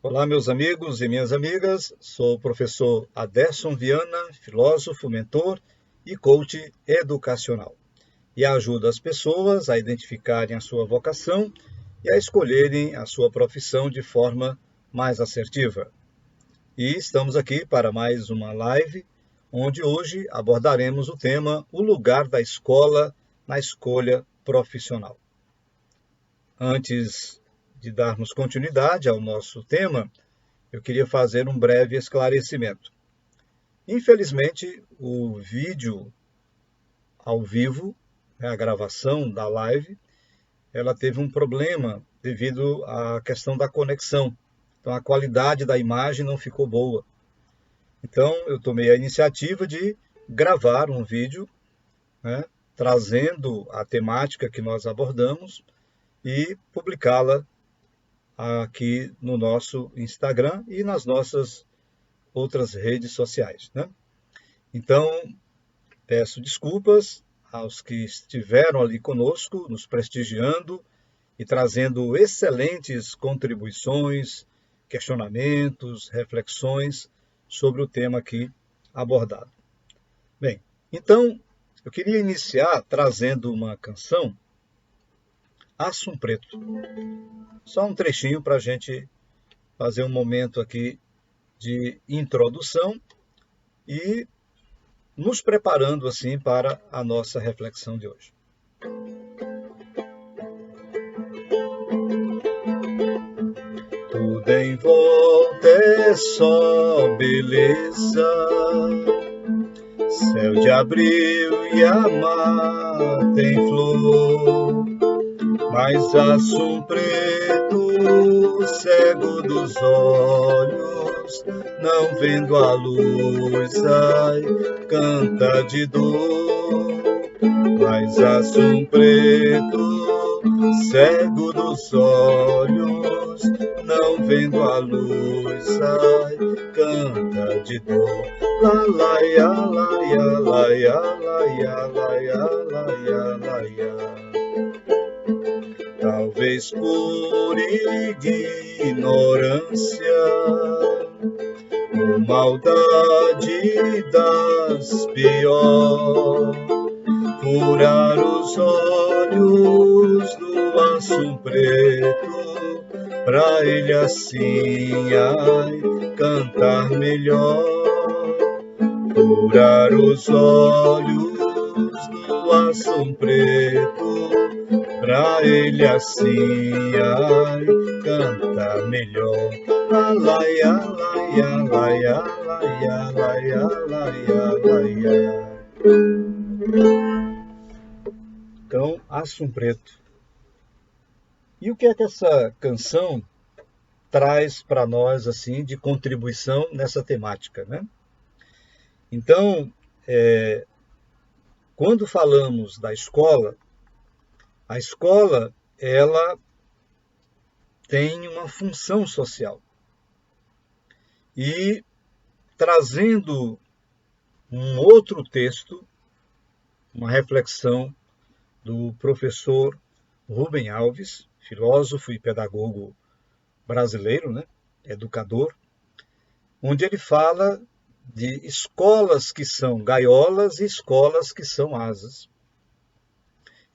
Olá, meus amigos e minhas amigas. Sou o professor Aderson Viana, filósofo, mentor e coach educacional. E ajudo as pessoas a identificarem a sua vocação e a escolherem a sua profissão de forma mais assertiva. E estamos aqui para mais uma live, onde hoje abordaremos o tema O lugar da escola na escolha profissional. Antes de darmos continuidade ao nosso tema, eu queria fazer um breve esclarecimento. Infelizmente, o vídeo ao vivo, a gravação da live, ela teve um problema devido à questão da conexão. Então, a qualidade da imagem não ficou boa. Então, eu tomei a iniciativa de gravar um vídeo, né, trazendo a temática que nós abordamos e publicá-la aqui no nosso Instagram e nas nossas outras redes sociais, né? Então, peço desculpas aos que estiveram ali conosco, nos prestigiando e trazendo excelentes contribuições, questionamentos, reflexões sobre o tema aqui abordado. Bem, então, eu queria iniciar trazendo uma canção, Assum Preto. Só um trechinho para a gente fazer um momento aqui de introdução e nos preparando assim para a nossa reflexão de hoje. Tudo em volta é só beleza, céu de abril e a mata em flor, mas Assum Preto, cego dos olhos, não vendo a luz, ai, canta de dor. Mas Assum Preto, cego dos olhos, não vendo a luz, ai, canta de dor. La la ya la ya la ya la ya la ya la ya la ya. Talvez por ignorância ou maldade das pior, furar os olhos do Assum Preto, pra ele assim, ai, cantar melhor. Furar os olhos do Assum Preto, pra ele assim, ai, cantar melhor. Alaia, laia, laia, laia, laia, laia, laia. Então, Assum Preto. E o que é que essa canção traz para nós assim de contribuição nessa temática, né? Então, quando falamos da escola, a escola ela tem uma função social. E trazendo um outro texto, uma reflexão do professor Rubem Alves, filósofo e pedagogo brasileiro, né, educador, onde ele fala de escolas que são gaiolas e escolas que são asas.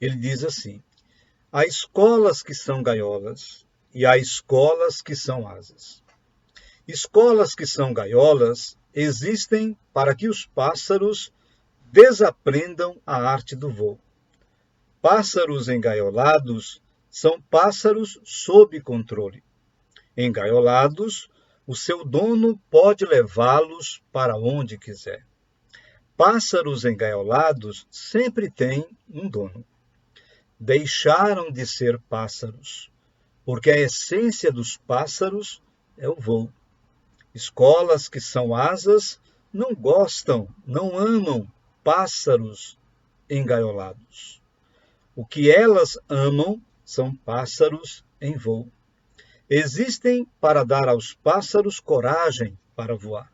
Ele diz assim: há escolas que são gaiolas e há escolas que são asas. Escolas que são gaiolas existem para que os pássaros desaprendam a arte do voo. Pássaros engaiolados são pássaros sob controle. Engaiolados, o seu dono pode levá-los para onde quiser. Pássaros engaiolados sempre têm um dono. Deixaram de ser pássaros, porque a essência dos pássaros é o voo. Escolas que são asas não gostam, não amam pássaros engaiolados. O que elas amam são pássaros em voo. Existem para dar aos pássaros coragem para voar.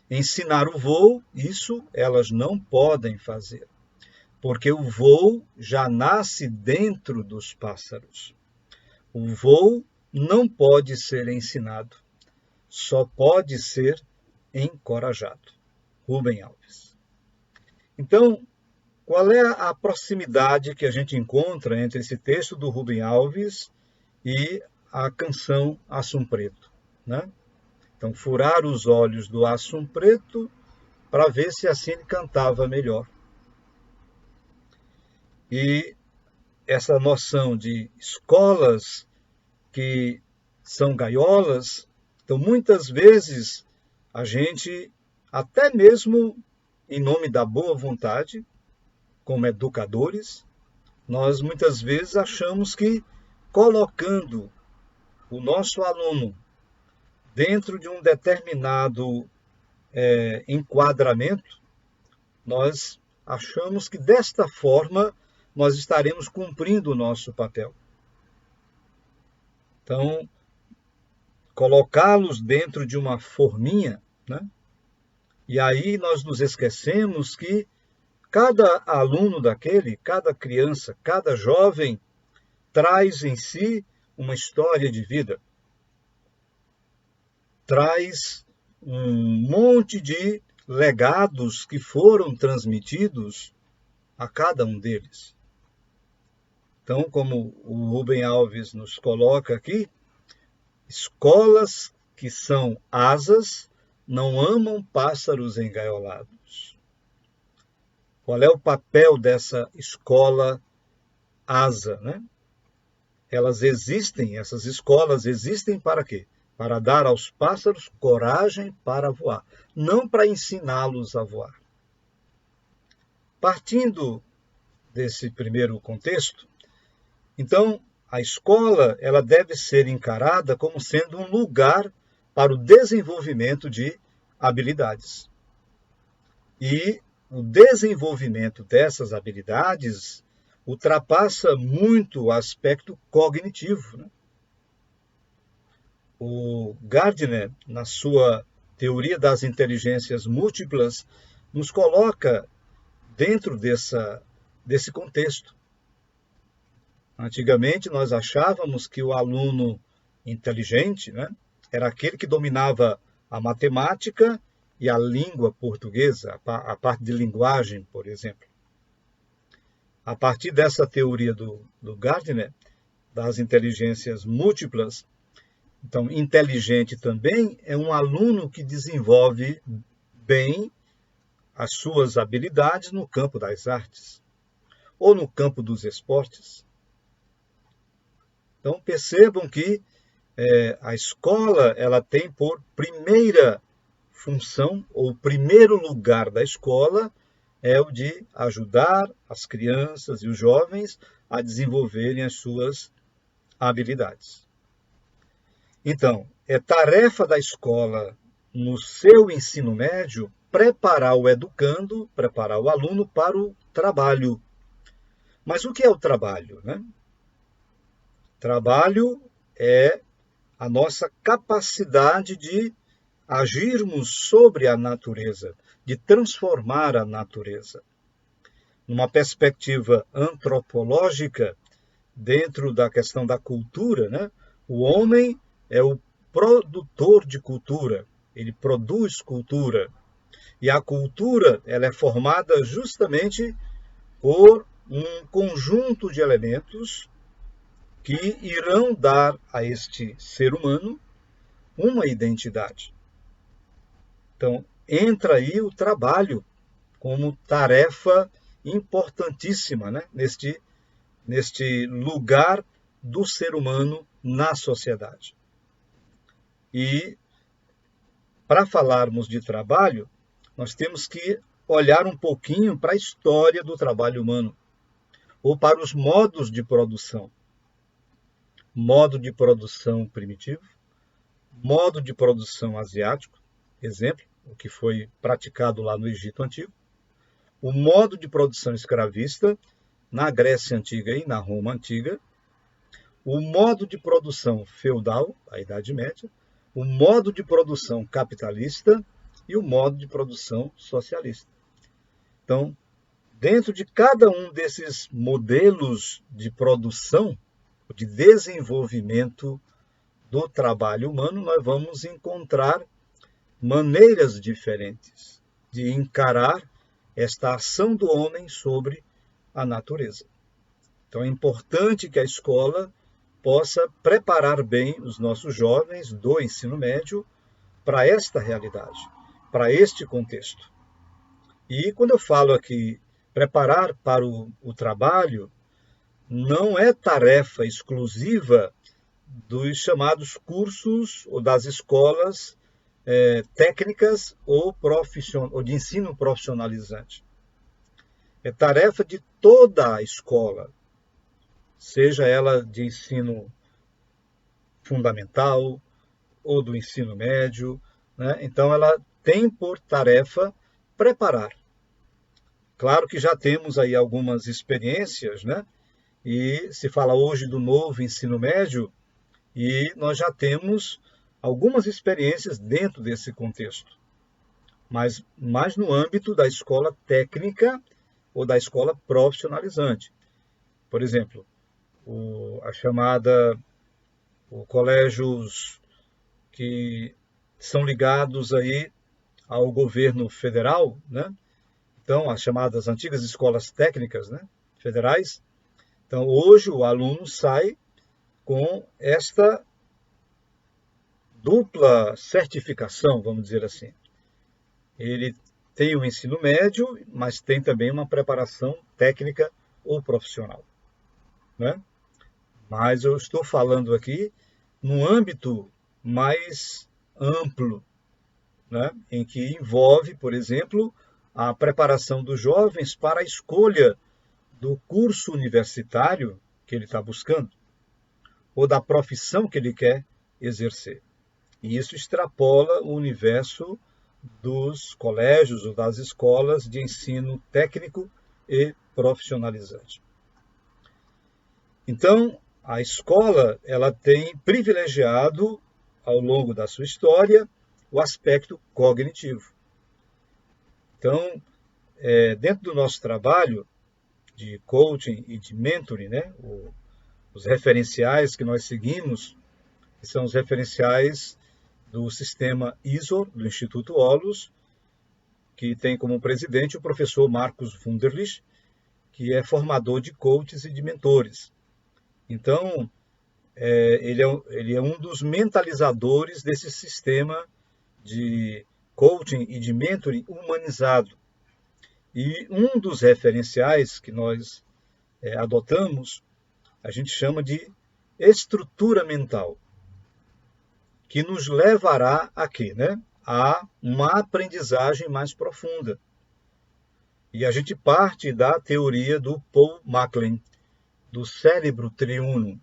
Ensinar o voo, isso elas não podem fazer, porque o voo já nasce dentro dos pássaros. O voo não pode ser ensinado. só pode ser encorajado. Rubem Alves. Então, qual é a proximidade que a gente encontra entre esse texto do Rubem Alves e a canção Assum Preto, né? Então, furar os olhos do Assum Preto para ver se assim ele cantava melhor. E essa noção de escolas que são gaiolas, então muitas vezes a gente, até mesmo em nome da boa vontade, como educadores, nós muitas vezes achamos que colocando o nosso aluno dentro de um determinado enquadramento, nós achamos que desta forma nós estaremos cumprindo o nosso papel. Então, colocá-los dentro de uma forminha, né? E aí nós nos esquecemos que cada aluno daquele, cada criança, cada jovem, traz em si uma história de vida. Traz um monte de legados que foram transmitidos a cada um deles. Então, como o Rubem Alves nos coloca aqui, escolas que são asas não amam pássaros engaiolados. Qual é o papel dessa escola asa, né? Elas existem, essas escolas existem para quê? Para dar aos pássaros coragem para voar, não para ensiná-los a voar. Partindo desse primeiro contexto, então, a escola ela deve ser encarada como sendo um lugar para o desenvolvimento de habilidades. E o desenvolvimento dessas habilidades ultrapassa muito o aspecto cognitivo, né? O Gardner, na sua teoria das inteligências múltiplas, nos coloca dentro desse contexto. Antigamente, nós achávamos que o aluno inteligente, né, era aquele que dominava a matemática e a língua portuguesa, a parte de linguagem, por exemplo. A partir dessa teoria do Gardner, das inteligências múltiplas, então, inteligente também é um aluno que desenvolve bem as suas habilidades no campo das artes ou no campo dos esportes. Então, percebam que a escola ela tem por primeira função, ou primeiro lugar da escola, é o de ajudar as crianças e os jovens a desenvolverem as suas habilidades. Então, é tarefa da escola, no seu ensino médio, preparar o educando, preparar o aluno para o trabalho. Mas o que é o trabalho, né? Trabalho é a nossa capacidade de agirmos sobre a natureza, de transformar a natureza. Numa perspectiva antropológica, dentro da questão da cultura, né? O homem é o produtor de cultura, ele produz cultura. E a cultura ela é formada justamente por um conjunto de elementos que irão dar a este ser humano uma identidade. Então, entra aí o trabalho como tarefa importantíssima, né? neste lugar do ser humano na sociedade. E, para falarmos de trabalho, nós temos que olhar um pouquinho para a história do trabalho humano, ou para os modos de produção. Modo de produção primitivo, modo de produção asiático, exemplo, o que foi praticado lá no Egito Antigo, o modo de produção escravista na Grécia Antiga e na Roma Antiga, o modo de produção feudal, a Idade Média, o modo de produção capitalista e o modo de produção socialista. Então, dentro de cada um desses modelos de produção, de desenvolvimento do trabalho humano, nós vamos encontrar maneiras diferentes de encarar esta ação do homem sobre a natureza. Então é importante que a escola possa preparar bem os nossos jovens do ensino médio para esta realidade, para este contexto. E quando eu falo aqui preparar para o trabalho, não é tarefa exclusiva dos chamados cursos ou das escolas técnicas ou de ensino profissionalizante. É tarefa de toda a escola, seja ela de ensino fundamental ou do ensino médio, né? Então ela tem por tarefa preparar. Claro que já temos aí algumas experiências, né? E se fala hoje do novo ensino médio, e nós já temos algumas experiências dentro desse contexto, mas mais no âmbito da escola técnica ou da escola profissionalizante. Por exemplo, colégios que são ligados aí ao governo federal, né? Então, as chamadas antigas escolas técnicas, né, federais. Então, hoje o aluno sai com esta dupla certificação, vamos dizer assim. Ele tem o ensino médio, mas tem também uma preparação técnica ou profissional, né? Mas eu estou falando aqui num âmbito mais amplo, né, em que envolve, por exemplo, a preparação dos jovens para a escolha do curso universitário que ele está buscando, ou da profissão que ele quer exercer. E isso extrapola o universo dos colégios ou das escolas de ensino técnico e profissionalizante. Então, a escola ela tem privilegiado, ao longo da sua história, o aspecto cognitivo. Então, dentro do nosso trabalho de coaching e de mentoring, né, os referenciais que nós seguimos, que são os referenciais do sistema ISO, do Instituto Olus, que tem como presidente o professor Marcos Wunderlich, que é formador de coaches e de mentores. Então, ele é um dos mentalizadores desse sistema de coaching e de mentoring humanizado. E um dos referenciais que nós adotamos, a gente chama de estrutura mental, que nos levará a quê, né? A uma aprendizagem mais profunda. E a gente parte da teoria do Paul MacLean, do cérebro triuno.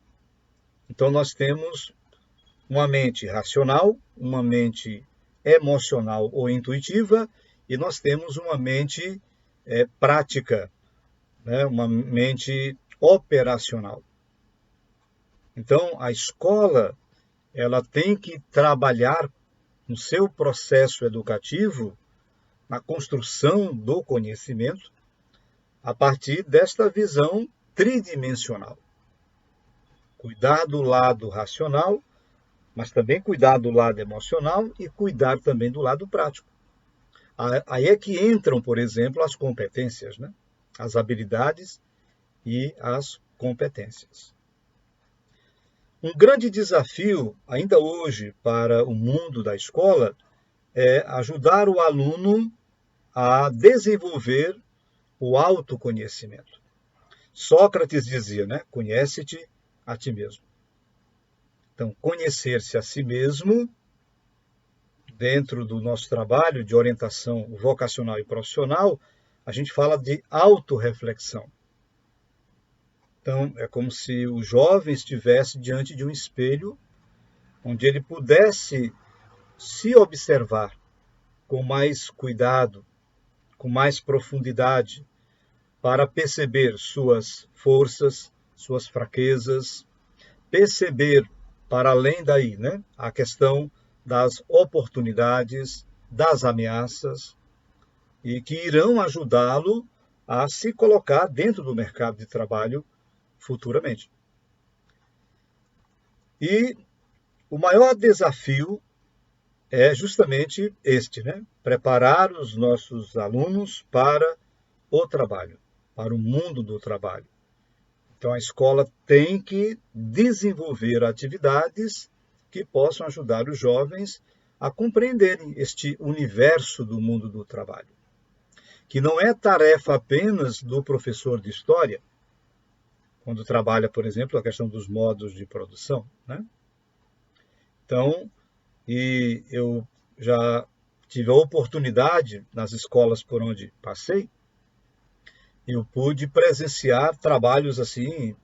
Então nós temos uma mente racional, uma mente emocional ou intuitiva, e nós temos uma mente prática, né? Uma mente operacional. Então a escola ela tem que trabalhar no seu processo educativo, na construção do conhecimento, a partir desta visão tridimensional. Cuidar do lado racional, mas também cuidar do lado emocional e cuidar também do lado prático. Aí é que entram, por exemplo, as competências, né? As habilidades e as competências. Um grande desafio, ainda hoje, para o mundo da escola é ajudar o aluno a desenvolver o autoconhecimento. Sócrates dizia, né? Conhece-te a ti mesmo. Então, conhecer-se a si mesmo, dentro do nosso trabalho de orientação vocacional e profissional, a gente fala de autorreflexão. Então, é como se o jovem estivesse diante de um espelho, onde ele pudesse se observar com mais cuidado, com mais profundidade, para perceber suas forças, suas fraquezas, perceber, para além daí, né, a questão das oportunidades, das ameaças, e que irão ajudá-lo a se colocar dentro do mercado de trabalho futuramente. E O maior desafio é justamente este, né? Preparar os nossos alunos para o trabalho, para o mundo do trabalho. Então, a escola tem que desenvolver atividades que possam ajudar os jovens a compreenderem este universo do mundo do trabalho, que não é tarefa apenas do professor de história, quando trabalha, por exemplo, a questão dos modos de produção, né? Então, e eu já tive a oportunidade, nas escolas por onde passei, eu pude presenciar trabalhos assim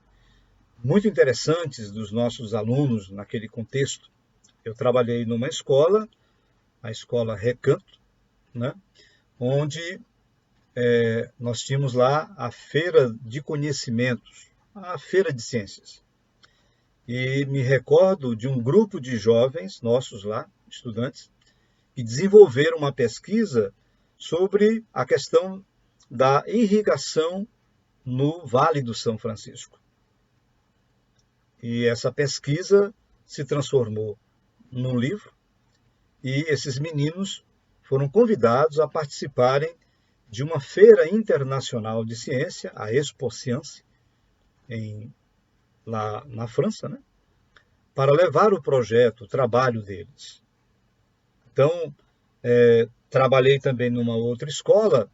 muito interessantes dos nossos alunos naquele contexto. Eu trabalhei numa escola, a escola Recanto, né, onde nós tínhamos lá a feira de conhecimentos, a feira de ciências. E me recordo de um grupo de jovens nossos lá, estudantes, que desenvolveram uma pesquisa sobre a questão da irrigação no Vale do São Francisco. E essa pesquisa se transformou num livro e esses meninos foram convidados a participarem de uma feira internacional de ciência, a Expo Science, lá na França, né, para levar o projeto, o trabalho deles. Então, trabalhei também numa outra escola,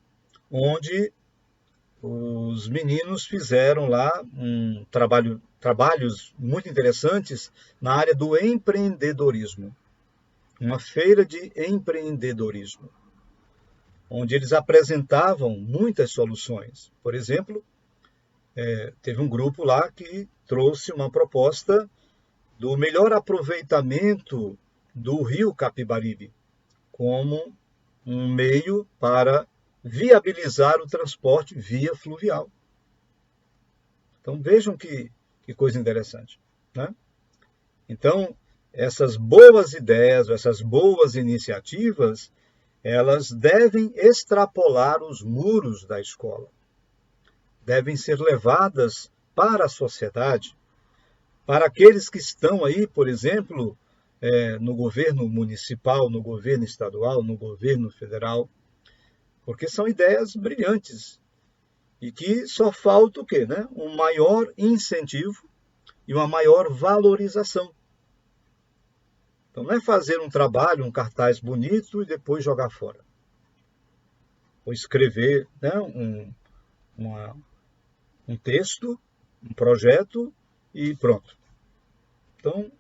onde os meninos fizeram lá trabalhos muito interessantes na área do empreendedorismo. Uma feira de empreendedorismo, onde eles apresentavam muitas soluções. Por exemplo, teve um grupo lá que trouxe uma proposta do melhor aproveitamento do rio Capibaribe como um meio para viabilizar o transporte via fluvial. Então vejam que coisa interessante, né? Então, essas boas ideias, essas boas iniciativas, elas devem extrapolar os muros da escola. Devem ser levadas para a sociedade, para aqueles que estão aí, por exemplo, no governo municipal, no governo estadual, no governo federal, porque são ideias brilhantes e que só falta o quê, né? Um maior incentivo e uma maior valorização. Então, não é fazer um trabalho, um cartaz bonito e depois jogar fora. Ou escrever, né, um texto, um projeto e pronto. Então,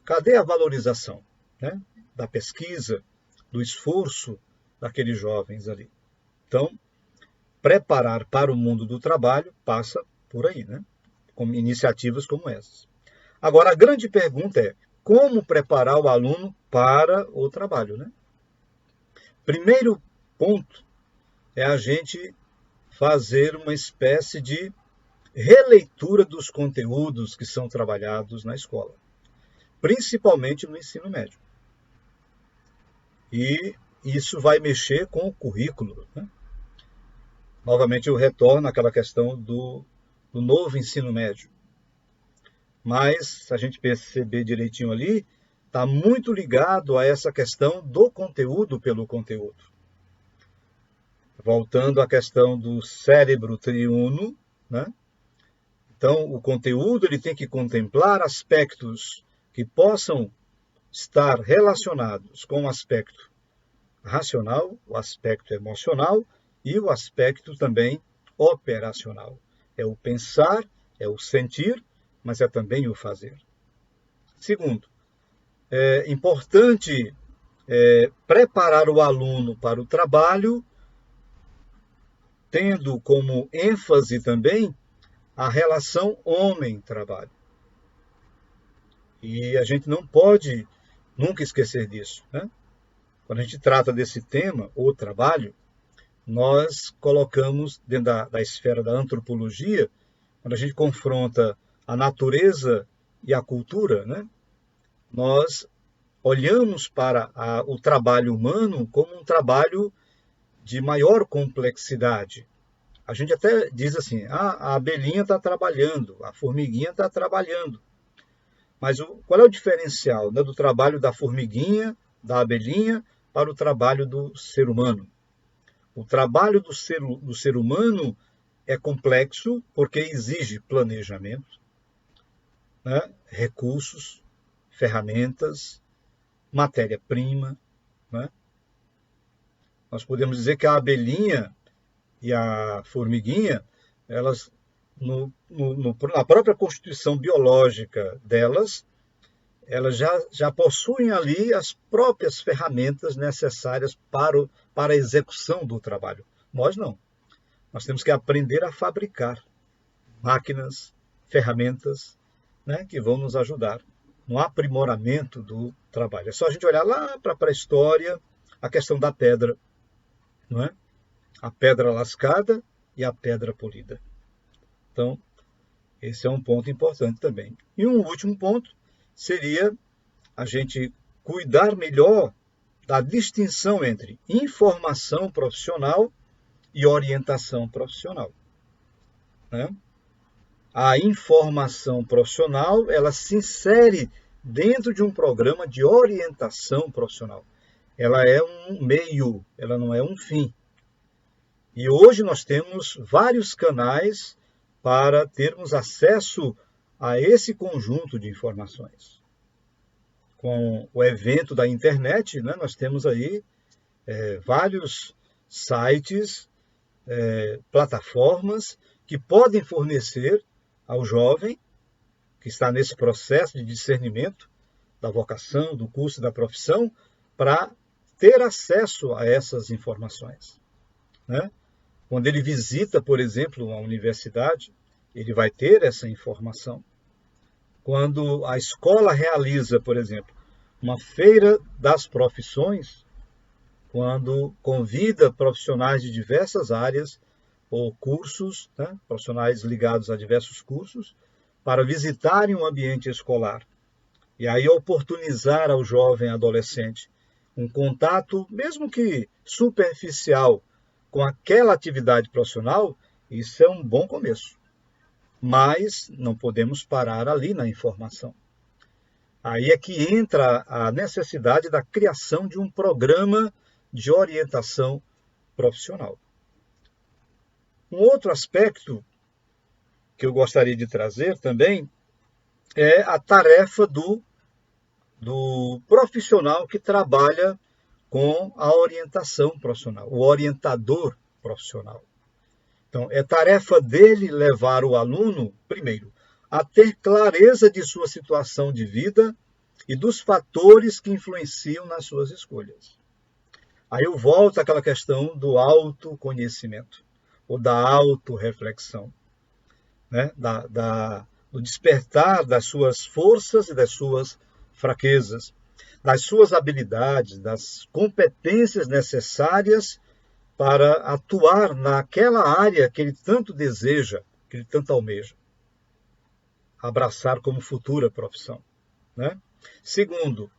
cadê a valorização, né, da pesquisa, do esforço daqueles jovens ali? Então, preparar para o mundo do trabalho passa por aí, né, com iniciativas como essas. Agora, a grande pergunta é, como preparar o aluno para o trabalho, né? Primeiro ponto é a gente fazer uma espécie de releitura dos conteúdos que são trabalhados na escola, principalmente no ensino médio. E isso vai mexer com o currículo, né? Novamente eu retorno àquela questão do novo ensino médio. Mas, se a gente perceber direitinho ali, está muito ligado a essa questão do conteúdo pelo conteúdo. Voltando à questão do cérebro triuno, né? Então, o conteúdo ele tem que contemplar aspectos que possam estar relacionados com o aspecto racional, o aspecto emocional e o aspecto também operacional. É o pensar, é o sentir, mas é também o fazer. Segundo, é importante preparar o aluno para o trabalho, tendo como ênfase também a relação homem-trabalho. E a gente não pode nunca esquecer disso, né? Quando a gente trata desse tema, o trabalho, nós colocamos dentro da esfera da antropologia, quando a gente confronta a natureza e a cultura, né, nós olhamos para o trabalho humano como um trabalho de maior complexidade. A gente até diz assim, a abelhinha está trabalhando, a formiguinha está trabalhando. Mas qual é o diferencial, né, do trabalho da formiguinha, da abelhinha, para o trabalho do ser humano? O trabalho do ser humano é complexo porque exige planejamento, né, recursos, ferramentas, matéria-prima, né? Nós podemos dizer que a abelhinha e a formiguinha, elas, na própria constituição biológica delas, elas já possuem ali as próprias ferramentas necessárias para a execução do trabalho. Nós não. Nós temos que aprender a fabricar máquinas, ferramentas, né, que vão nos ajudar no aprimoramento do trabalho. É só a gente olhar lá para a pré-história, a questão da pedra, não é? A pedra lascada e a pedra polida. Então, esse é um ponto importante também. E um último ponto seria a gente cuidar melhor da distinção entre informação profissional e orientação profissional, né? A informação profissional, ela se insere dentro de um programa de orientação profissional. Ela é um meio, ela não é um fim. E hoje nós temos vários canais para termos acesso a esse conjunto de informações. Com o evento da internet, né, nós temos aí vários sites, plataformas que podem fornecer ao jovem que está nesse processo de discernimento da vocação, do curso, da profissão, para ter acesso a essas informações, né? Quando ele visita, por exemplo, uma universidade, ele vai ter essa informação. Quando a escola realiza, por exemplo, uma feira das profissões, quando convida profissionais de diversas áreas ou cursos, né, profissionais ligados a diversos cursos, para visitarem um ambiente escolar. E aí oportunizar ao jovem adolescente um contato, mesmo que superficial, com aquela atividade profissional, isso é um bom começo. Mas não podemos parar ali na informação. Aí é que entra a necessidade da criação de um programa de orientação profissional. Um outro aspecto que eu gostaria de trazer também é a tarefa do profissional que trabalha com a orientação profissional, o orientador profissional. Então, é tarefa dele levar o aluno, primeiro, a ter clareza de sua situação de vida e dos fatores que influenciam nas suas escolhas. Aí eu volto àquela questão do autoconhecimento, ou da autorreflexão, né? Do despertar das suas forças e das suas fraquezas, das suas habilidades, das competências necessárias para atuar naquela área que ele tanto deseja, que ele tanto almeja, abraçar como futura profissão, né? Segundo,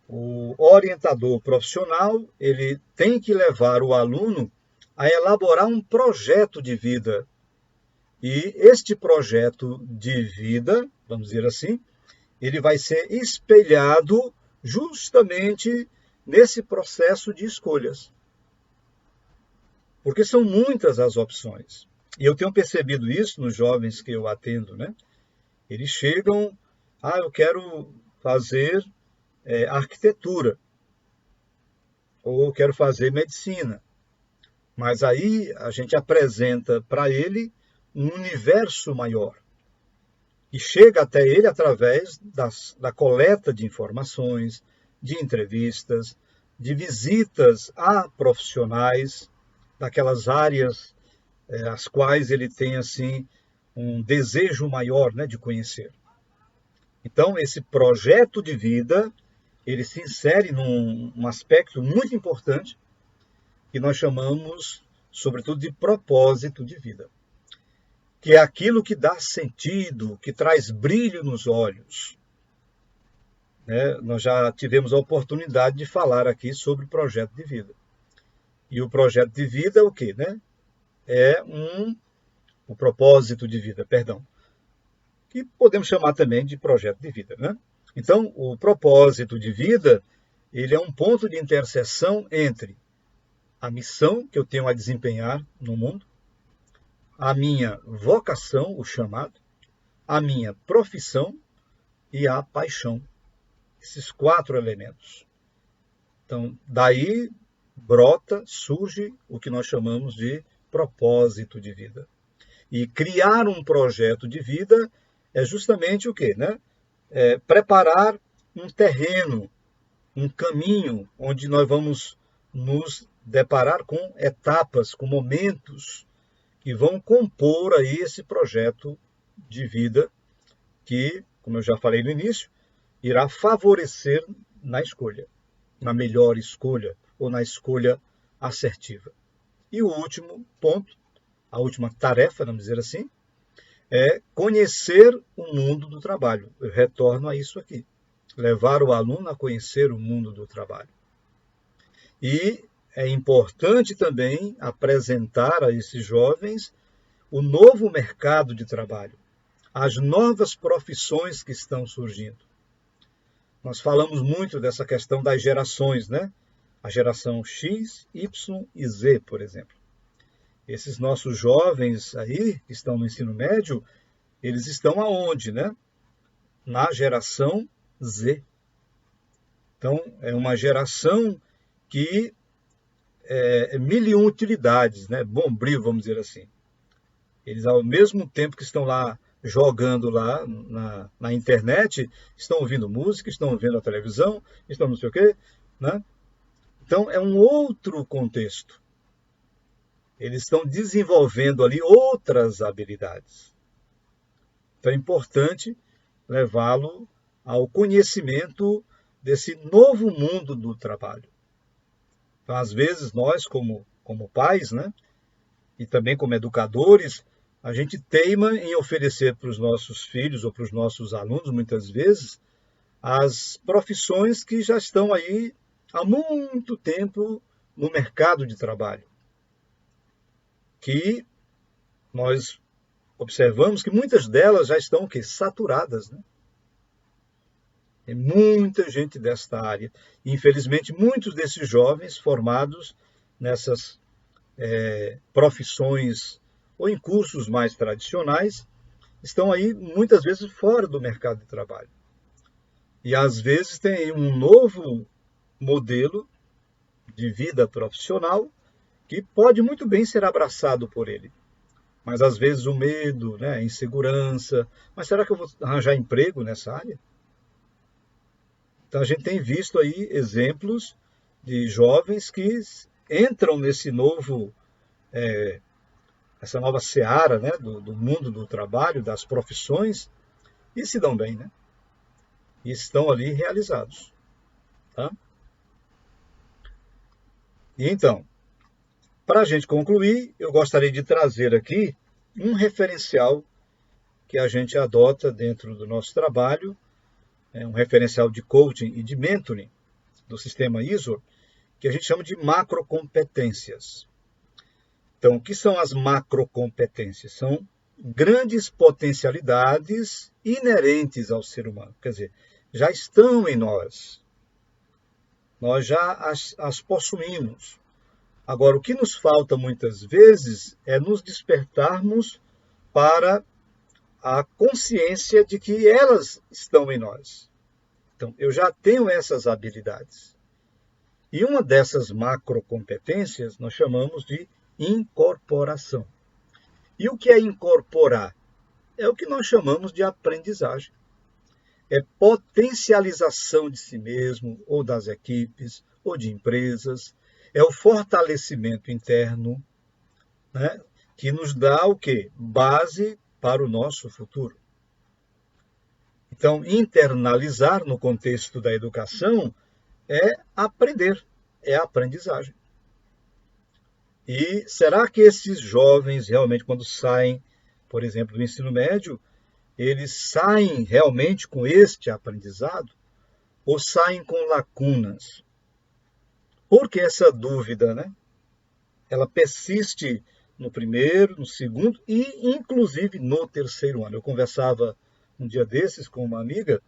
o orientador profissional, ele tem que levar o aluno a elaborar um projeto de vida. E este projeto de vida, vamos dizer assim, ele vai ser espelhado justamente nesse processo de escolhas. Porque são muitas as opções. E eu tenho percebido isso nos jovens que eu atendo, né? Eles chegam, eu quero fazer arquitetura, ou eu quero fazer medicina. Mas aí a gente apresenta para ele um universo maior. E chega até ele através da coleta de informações, de entrevistas, de visitas a profissionais daquelas áreas as quais ele tem assim um desejo maior, né, de conhecer. Então, esse projeto de vida, ele se insere num aspecto muito importante que nós chamamos, sobretudo, de propósito de vida, que é aquilo que dá sentido, que traz brilho nos olhos. Nós já tivemos a oportunidade de falar aqui sobre projeto de vida. E o projeto de vida é o quê, né? O propósito de vida, perdão. que podemos chamar também de projeto de vida, né? Então, o propósito de vida, ele é um ponto de interseção entre a missão que eu tenho a desempenhar no mundo, a minha vocação, o chamado, a minha profissão e a paixão. Esses 4 elementos. Então, daí brota, surge o que nós chamamos de propósito de vida. E criar um projeto de vida é justamente o quê, né? Preparar um terreno, um caminho onde nós vamos nos deparar com etapas, com momentos que vão compor aí esse projeto de vida que, como eu já falei no início, irá favorecer na escolha, na melhor escolha ou na escolha assertiva. E o último ponto, a última tarefa, vamos dizer assim, é conhecer o mundo do trabalho. Eu retorno a isso aqui. Levar o aluno a conhecer o mundo do trabalho. E é importante também apresentar a esses jovens o novo mercado de trabalho, as novas profissões que estão surgindo. Nós falamos muito dessa questão das gerações, né? A geração X, Y e Z, por exemplo. Esses nossos jovens aí, que estão no ensino médio, eles estão aonde, né? Na geração Z. Então, é uma geração que é mil e uma utilidades, né? Bombril, vamos dizer assim. Eles, ao mesmo tempo que estão lá jogando lá na internet, estão ouvindo música, estão vendo a televisão, estão não sei o quê, né? Então, é um outro contexto. Eles estão desenvolvendo ali outras habilidades. Então, é importante levá-lo ao conhecimento desse novo mundo do trabalho. Então, às vezes, nós, como pais, né, e também como educadores, a gente teima em oferecer para os nossos filhos ou para os nossos alunos, muitas vezes, as profissões que já estão aí há muito tempo no mercado de trabalho. Que nós observamos que muitas delas já estão o quê? Saturadas, né? Tem muita gente desta área. E, infelizmente, muitos desses jovens formados nessas profissões ou em cursos mais tradicionais estão aí muitas vezes fora do mercado de trabalho. E às vezes tem um novo modelo de vida profissional que pode muito bem ser abraçado por ele. Mas às vezes o medo, né, a insegurança, mas será que eu vou arranjar emprego nessa área? Então a gente tem visto aí exemplos de jovens que entram nesse novo, essa nova seara, né, do mundo do trabalho, das profissões, e se dão bem, né? E estão ali realizados. Tá? E então, para a gente concluir, eu gostaria de trazer aqui um referencial que a gente adota dentro do nosso trabalho, um referencial de coaching e de mentoring do sistema ISO, que a gente chama de macrocompetências. Então, o que são as macrocompetências? São grandes potencialidades inerentes ao ser humano. Quer dizer, já estão em nós. Nós já as possuímos. Agora, o que nos falta muitas vezes é nos despertarmos para a consciência de que elas estão em nós. Então, eu já tenho essas habilidades. E uma dessas macrocompetências nós chamamos de incorporação. E o que é incorporar? É o que nós chamamos de aprendizagem. É potencialização de si mesmo, ou das equipes, ou de empresas. É o fortalecimento interno, né, que nos dá o quê? Base para o nosso futuro. Então, internalizar no contexto da educação é aprender, é a aprendizagem. E será que esses jovens realmente, quando saem, por exemplo, do ensino médio, eles saem realmente com este aprendizado ou saem com lacunas? Porque essa dúvida, né? Ela persiste no primeiro, no segundo e, inclusive, no terceiro ano. Eu conversava um dia desses com uma amiga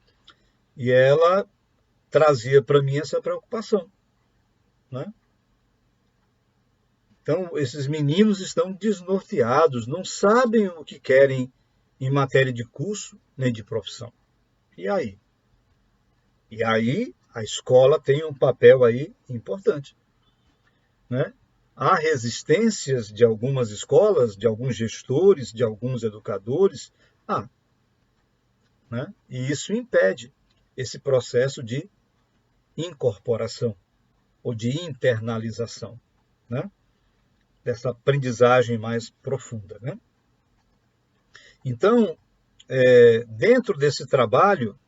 e ela trazia para mim essa preocupação, né? Então, esses meninos estão desnorteados, não sabem o que querem em matéria de curso nem de profissão. E aí? E aí a escola tem um papel aí importante, né? Há resistências de algumas escolas, de alguns gestores, de alguns educadores, né? E isso impede esse processo de incorporação ou de internalização, né? Dessa aprendizagem mais profunda, né? Então, dentro desse trabalho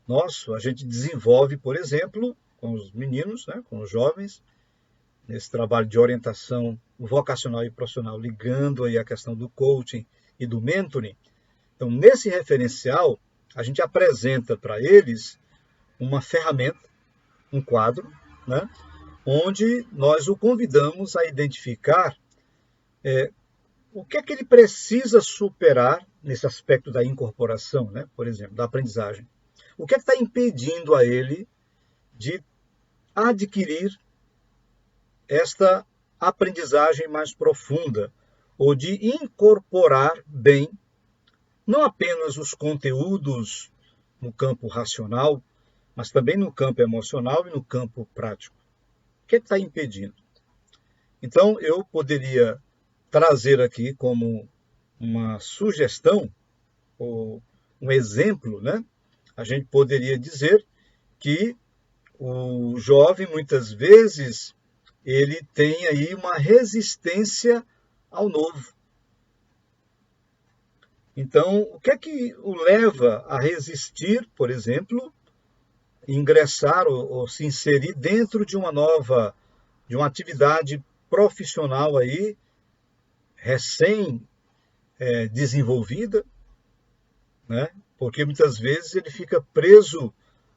nosso, a gente desenvolve, por exemplo, com os meninos, né, com os jovens, nesse trabalho de orientação vocacional e profissional, ligando aí a questão do coaching e do mentoring. Então, nesse referencial, a gente apresenta para eles uma ferramenta, um quadro, né, onde nós o convidamos a identificar o que é que ele precisa superar nesse aspecto da incorporação, né, por exemplo, da aprendizagem. O que é que está impedindo a ele de adquirir esta aprendizagem mais profunda ou de incorporar bem não apenas os conteúdos no campo racional, mas também no campo emocional e no campo prático. O que está impedindo? Então, eu poderia trazer aqui como uma sugestão, ou um exemplo, né? A gente poderia dizer que o jovem, muitas vezes, ele tem aí uma resistência ao novo. Então, o que é que o leva a resistir, por exemplo, ingressar ou se inserir dentro de uma atividade profissional aí, recém-desenvolvida, né? Porque muitas vezes ele fica preso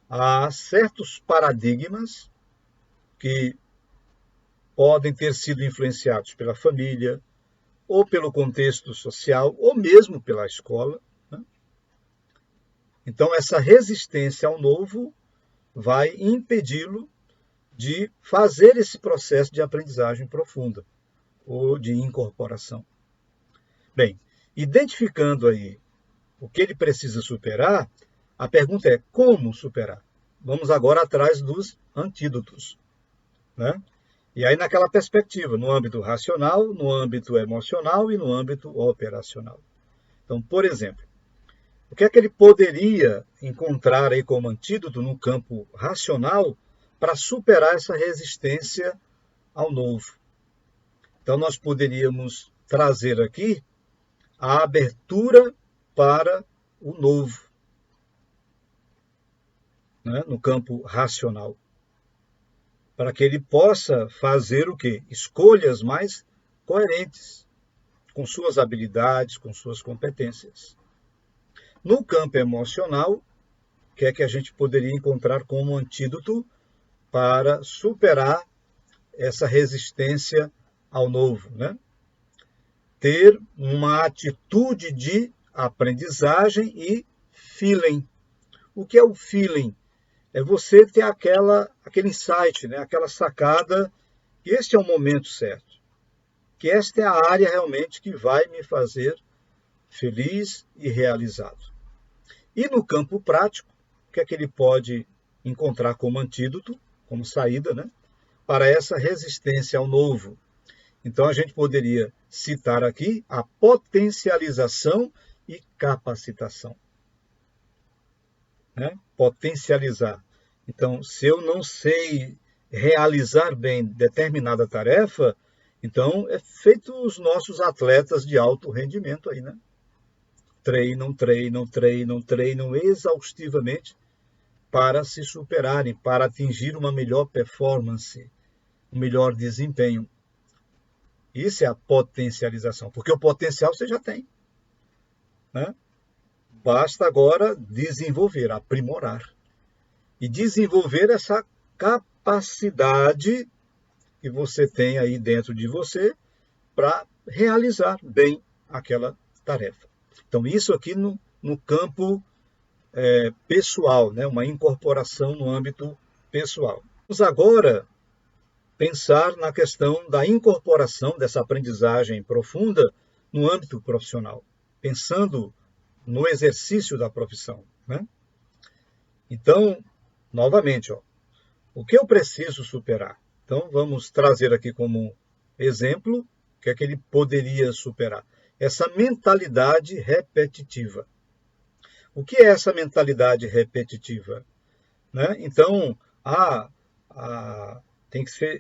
a certos paradigmas que podem ter sido influenciados pela família, ou pelo contexto social, ou mesmo pela escola, né? Então, essa resistência ao novo vai impedi-lo de fazer esse processo de aprendizagem profunda, ou de incorporação. Bem, identificando aí o que ele precisa superar, a pergunta é como superar? Vamos agora atrás dos antídotos, né? E aí naquela perspectiva, no âmbito racional, no âmbito emocional e no âmbito operacional. Então, por exemplo, o que é que ele poderia encontrar aí como antídoto no campo racional para superar essa resistência ao novo? Então, nós poderíamos trazer aqui a abertura para o novo, né, no campo racional, para que ele possa fazer o quê? Escolhas mais coerentes com suas habilidades, com suas competências. No campo emocional, o que é que a gente poderia encontrar como antídoto para superar essa resistência ao novo, né? Ter uma atitude de aprendizagem e feeling. O que é o feeling? É você ter aquele insight, né? Aquela sacada, que este é o momento certo, que esta é a área realmente que vai me fazer feliz e realizado. E no campo prático, o que é que ele pode encontrar como antídoto, como saída, né? Para essa resistência ao novo? Então, a gente poderia citar aqui a potencialização e capacitação, né? Potencializar. Então, se eu não sei realizar bem determinada tarefa, então é feito os nossos atletas de alto rendimento aí, né? Treinam exaustivamente para se superarem, para atingir uma melhor performance, um melhor desempenho. Isso é a potencialização, porque o potencial você já tem, né? Basta agora desenvolver, aprimorar. E desenvolver essa capacidade que você tem aí dentro de você para realizar bem aquela tarefa. Então, isso aqui no campo pessoal, né? Uma incorporação no âmbito pessoal. Vamos agora pensar na questão da incorporação dessa aprendizagem profunda no âmbito profissional, pensando no exercício da profissão, né? Então, novamente, o que eu preciso superar? Então, vamos trazer aqui como exemplo o que é que ele poderia superar. Essa mentalidade repetitiva. O que é essa mentalidade repetitiva? Né? Então,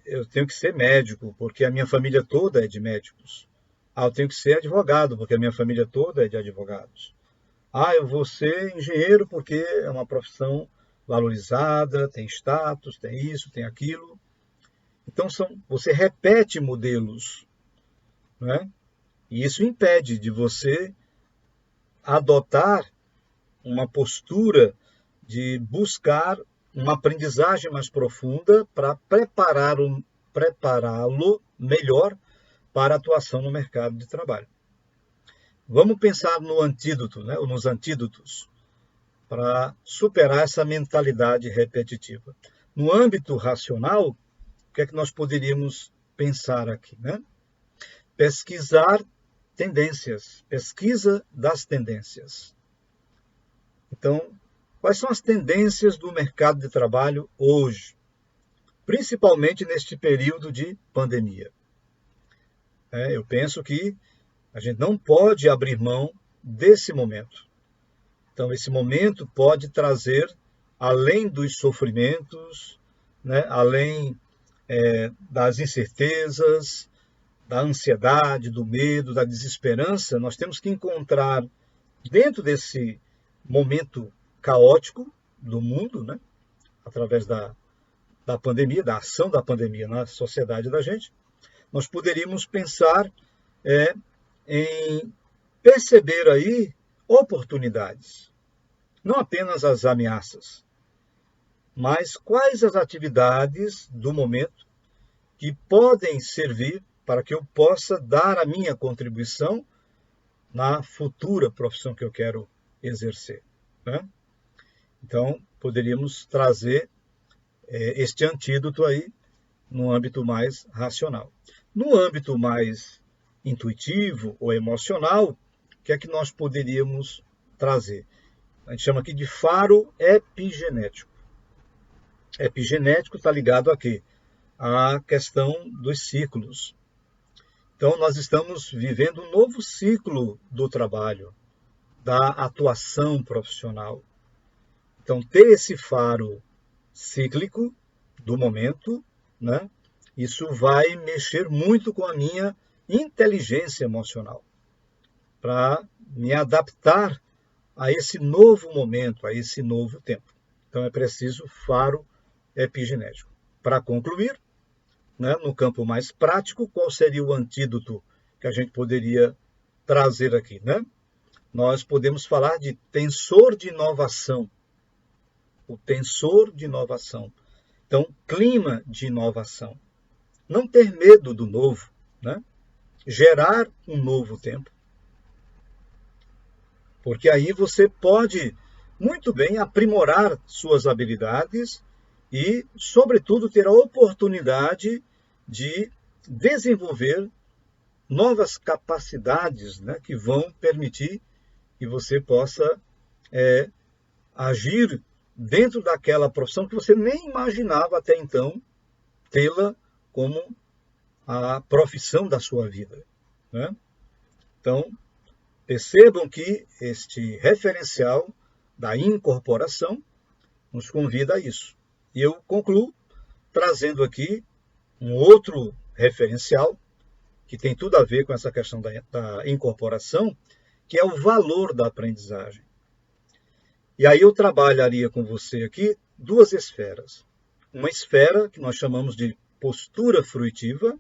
eu tenho que ser médico, porque a minha família toda é de médicos. Eu tenho que ser advogado, porque a minha família toda é de advogados. Eu vou ser engenheiro porque é uma profissão valorizada, tem status, tem isso, tem aquilo. Então, você repete modelos, né? E isso impede de você adotar uma postura de buscar uma aprendizagem mais profunda para prepará-lo melhor para a atuação no mercado de trabalho. Vamos pensar no antídoto, né, ou nos antídotos, para superar essa mentalidade repetitiva. No âmbito racional, o que é que nós poderíamos pensar aqui, né? Pesquisar tendências, pesquisa das tendências. Então, quais são as tendências do mercado de trabalho hoje, principalmente neste período de pandemia? Eu penso que a gente não pode abrir mão desse momento. Então, esse momento pode trazer, além dos sofrimentos, né, além das incertezas, da ansiedade, do medo, da desesperança, nós temos que encontrar, dentro desse momento caótico do mundo, né, através da pandemia, da ação da pandemia na sociedade da gente, nós poderíamos pensar em perceber aí oportunidades, não apenas as ameaças, mas quais as atividades do momento que podem servir para que eu possa dar a minha contribuição na futura profissão que eu quero exercer, né? Então, poderíamos trazer este antídoto aí no âmbito mais racional. No âmbito mais intuitivo ou emocional, o que é que nós poderíamos trazer? A gente chama aqui de faro epigenético. Epigenético está ligado a quê? À questão dos ciclos. Então, nós estamos vivendo um novo ciclo do trabalho, da atuação profissional. Então, ter esse faro cíclico do momento, né, isso vai mexer muito com a minha inteligência emocional, para me adaptar a esse novo momento, a esse novo tempo. Então, é preciso faro epigenético. Para concluir, né, no campo mais prático, qual seria o antídoto que a gente poderia trazer aqui, né? Nós podemos falar de tensor de inovação. O tensor de inovação. Então, clima de inovação. Não ter medo do novo, né? Gerar um novo tempo. Porque aí você pode muito bem aprimorar suas habilidades e, sobretudo, ter a oportunidade de desenvolver novas capacidades, né, que vão permitir que você possa agir dentro daquela profissão que você nem imaginava até então tê-la como a profissão da sua vida, né? Então, percebam que este referencial da incorporação nos convida a isso. E eu concluo trazendo aqui um outro referencial que tem tudo a ver com essa questão da incorporação, que é o valor da aprendizagem. E aí eu trabalharia com você aqui duas esferas. Uma esfera que nós chamamos de postura fruitiva,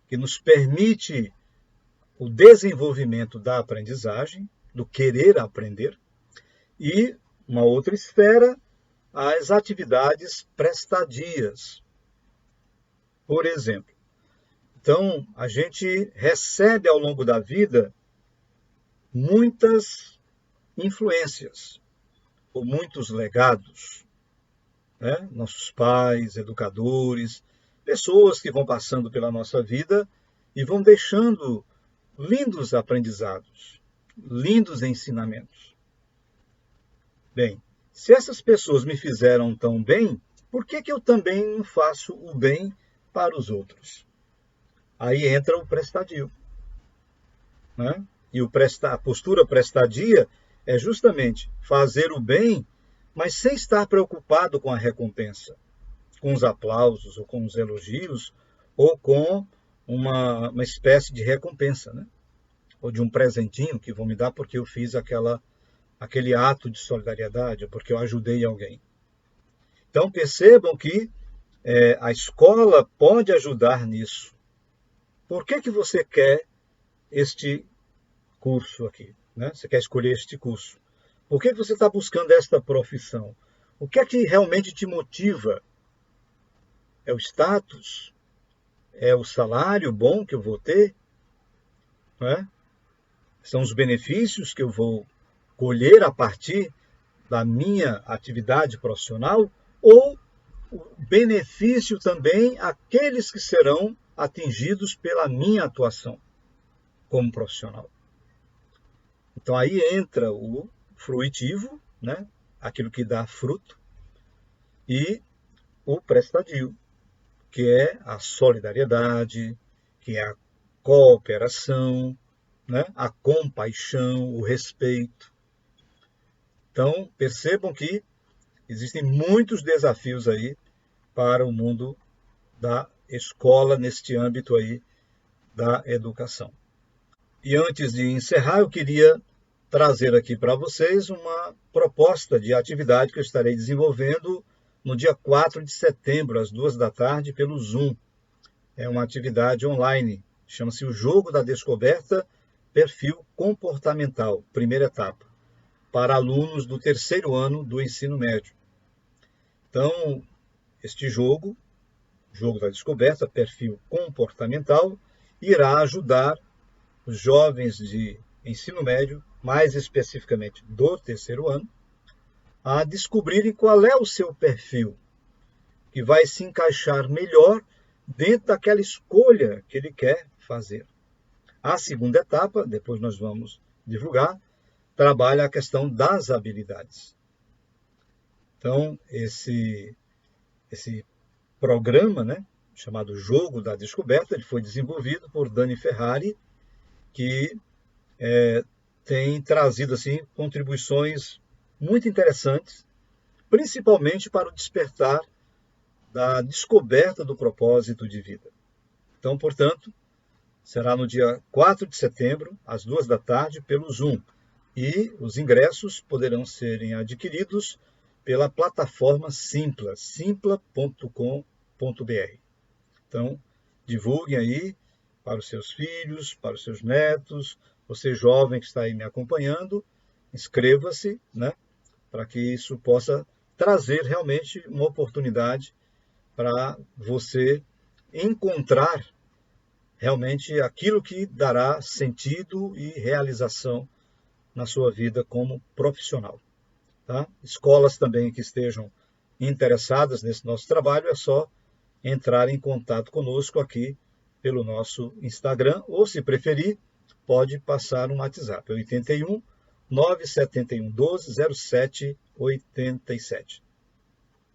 que nos permite o desenvolvimento da aprendizagem, do querer aprender, e uma outra esfera, as atividades prestadias. Por exemplo, então a gente recebe ao longo da vida muitas influências, por muitos legados, né? Nossos pais, educadores, pessoas que vão passando pela nossa vida e vão deixando lindos aprendizados, lindos ensinamentos. Bem, se essas pessoas me fizeram tão bem, por que eu também não faço o bem para os outros? Aí entra o prestadio, né? E a postura prestadia é justamente fazer o bem, mas sem estar preocupado com a recompensa, com os aplausos, ou com os elogios, ou com uma espécie de recompensa, né? Ou de um presentinho que vão me dar porque eu fiz aquele ato de solidariedade, ou porque eu ajudei alguém. Então percebam que a escola pode ajudar nisso. Por que você quer este curso aqui, né? Você quer escolher este curso? Por que você está buscando esta profissão? O que é que realmente te motiva? É o status? É o salário bom que eu vou ter? Não é? São os benefícios que eu vou colher a partir da minha atividade profissional? Ou o benefício também àqueles que serão atingidos pela minha atuação como profissional? Então aí entra o fruitivo, né? Aquilo que dá fruto, e o prestadio, que é a solidariedade, que é a cooperação, né? A compaixão, o respeito. Então percebam que existem muitos desafios aí para o mundo da escola neste âmbito aí da educação. E antes de encerrar, eu queria trazer aqui para vocês uma proposta de atividade que eu estarei desenvolvendo no dia 4 de setembro, às 14h, pelo Zoom. É uma atividade online, chama-se o Jogo da Descoberta, Perfil Comportamental, primeira etapa, para alunos do terceiro ano do ensino médio. Então, este jogo da descoberta, perfil comportamental, irá ajudar os jovens de ensino médio, mais especificamente do terceiro ano, a descobrirem qual é o seu perfil, que vai se encaixar melhor dentro daquela escolha que ele quer fazer. A segunda etapa, depois nós vamos divulgar, trabalha a questão das habilidades. Então, esse programa, né, chamado Jogo da Descoberta, ele foi desenvolvido por Dani Ferrari, que tem trazido assim, contribuições muito interessantes, principalmente para o despertar da descoberta do propósito de vida. Então, portanto, será no dia 4 de setembro, às 14h, pelo Zoom. E os ingressos poderão serem adquiridos pela plataforma Simpla, simpla.com.br. Então, divulguem aí para os seus filhos, para os seus netos, você jovem que está aí me acompanhando, inscreva-se, né, para que isso possa trazer realmente uma oportunidade para você encontrar realmente aquilo que dará sentido e realização na sua vida como profissional. Tá? Escolas também que estejam interessadas nesse nosso trabalho, é só entrar em contato conosco aqui pelo nosso Instagram, ou se preferir, pode passar um WhatsApp, 81 971 12 07 87.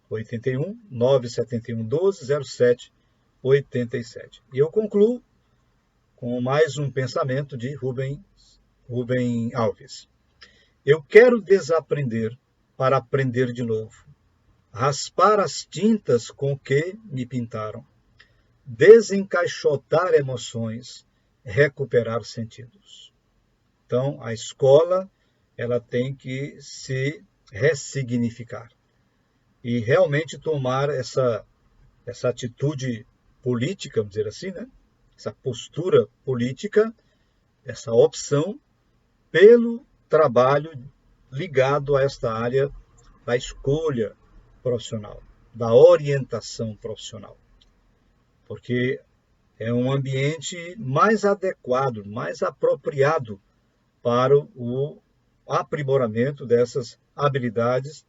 81 971 12 07 87. E eu concluo com mais um pensamento de Rubem Alves. Eu quero desaprender para aprender de novo, raspar as tintas com que me pintaram, desencaixotar emoções, recuperar sentidos. Então, a escola, ela tem que se ressignificar e realmente tomar essa atitude política, vamos dizer assim, né? Essa postura política, essa opção pelo trabalho ligado a esta área da escolha profissional, da orientação profissional. Porque é um ambiente mais adequado, mais apropriado para o aprimoramento dessas habilidades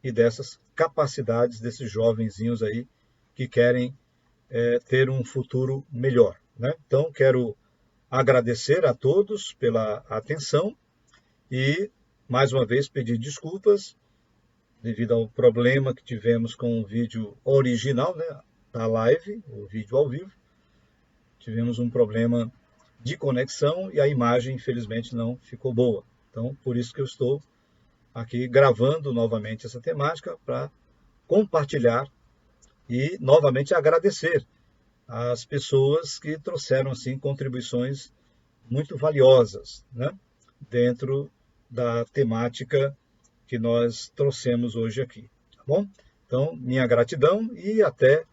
e dessas capacidades desses jovenzinhos aí que querem ter um futuro melhor, né? Então, quero agradecer a todos pela atenção e, mais uma vez, pedir desculpas devido ao problema que tivemos com o vídeo original, né, da live, o vídeo ao vivo. Tivemos um problema de conexão e a imagem, infelizmente, não ficou boa. Então, por isso que eu estou aqui gravando novamente essa temática para compartilhar e, novamente, agradecer às pessoas que trouxeram, assim, contribuições muito valiosas, né, dentro da temática que nós trouxemos hoje aqui, tá bom? Então, minha gratidão e até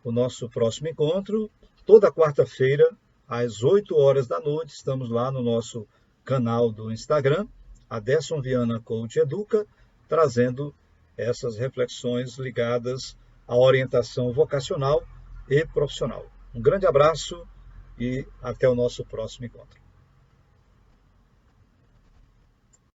o nosso próximo encontro. Toda quarta-feira, às 8 horas da noite, estamos lá no nosso canal do Instagram, Aderson Viana Coach Educa, trazendo essas reflexões ligadas à orientação vocacional e profissional. Um grande abraço e até o nosso próximo encontro.